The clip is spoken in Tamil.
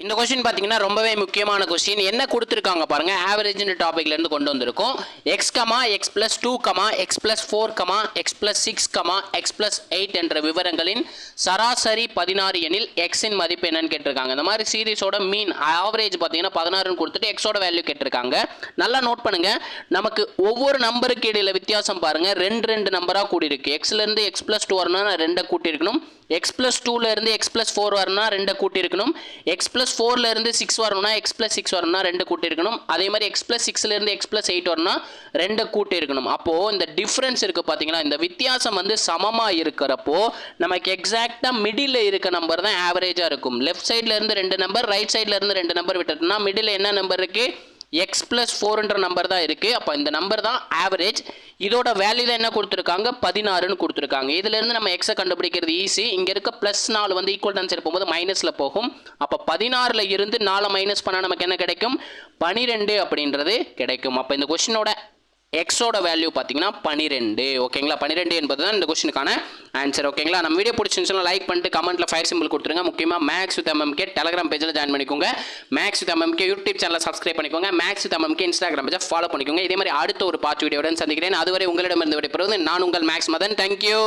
இந்த क्वेश्चन பாத்தீங்கன்னா ரொம்பவே முக்கியமான क्वेश्चन. என்ன கொடுத்திருக்காங்க பாருங்க. ஆவரேஜ்ன்ற டாபிக்ல இருந்து கொண்டு வந்திருக்கோம். x, x + 2, x + 4, x + 6, x + 8 என்ற விவரங்களின் சராசரி 16 எனில் x இன் மதிப்பு என்னன்னு கேட்டிருக்காங்க. இந்த மாதிரி சீரிஸோட மீன் ஆவரேஜ் பாத்தீங்கன்னா 16 ன்னு கொடுத்துட்டு x ஓட வேல்யூ கேட்டிருக்காங்க. நல்லா நோட் பண்ணுங்க. நமக்கு ஒவ்வொரு நம்பருக்கு இடையில வித்தியாசம் பாருங்க. ரெண்டு நம்பரா கூடி இருக்கு. x ல இருந்து x + 2 வரணும்னா 2 கூட்டி இருக்கணும். x + 2 ல இருந்து x + 4 வரணும்னா 2 கூட்டி இருக்கணும். x + 4 ல இருந்து 6 வரணும்னா x + 6 வரணும்னா 2 கூட்டி இருக்கணும். அதே மாதிரி x + 6 ல இருந்து x + 8 வரணும்னா 2 கூட்டி இருக்கணும். அப்போ இந்த டிஃபரன்ஸ் இருக்கு பாத்தீங்கன்னா, இந்த வித்தியாசம் வந்து சமமா இருக்கிறப்போ நமக்கு எக்ஸாக்ட்டா மிடில்ல இருக்க நம்பர் தான் ஆவரேஜா இருக்கும். லெஃப்ட் சைடுல இருந்து 2 நம்பர், ரைட் சைடுல இருந்து 2 நம்பர் விட்டுட்டோம்னா மிடில்ல என்ன நம்பர் இருக்கு? x + 4 என்ற நம்பர் தான் இருக்கு. அப்ப இந்த நம்பர் தான் ஆவரேஜ். இதோட வேல்யூல என்ன கொடுத்திருக்காங்க? 16 ன்னு கொடுத்திருக்காங்க. இதுல இருந்து நம்ம x கண்டுபிடிக்கிறது ஈஸி. இங்க இருக்க +4 வந்து ஈக்குவல் ஆன்சர் போகும்போது மைனஸ்ல போகும். அப்ப 16ல இருந்து 4 மைனஸ் பண்ணா நமக்கு என்ன கிடைக்கும்? 12 அப்படின்றது கிடைக்கும். அப்ப இந்த क्वेश्चनோட x ஓட வேல்யூ பாத்தீங்கன்னா 12. ஓகேங்களா? 12 என்பது தான் இந்த क्वेश्चनக்கான ஆன்சர். ஓகேங்களா? நம்ம வீடியோ பிடிச்சிருந்துச்சுனா லைக் பண்ணிட்டு கமெண்ட்ல ஃபயர் சிம்பிள் கொடுத்துருங்க. முக்கியமா மேக்ஸ் வித் MMK டெலிகிராம் பேஜ்ல ஜாயின் பண்ணிக்கோங்க. மேக்ஸ் வித் MMK யூடியூப் சேனலை சப்ஸ்கிரைப் பண்ணிக்கோங்க. மேக்ஸ் வித் MMK இன்ஸ்டாகிராம் பேஜை ஃபாலோ பண்ணிக்கோங்க. இதே மாதிரி அடுத்த ஒரு பார்ட் வீடியோவுடன் சந்திக்கிறேன். அதுவரை உங்களிடமிருந்து விடைபெறுவது நான் உங்கள் மேக்ஸ் மதன். தேங்க்யூ.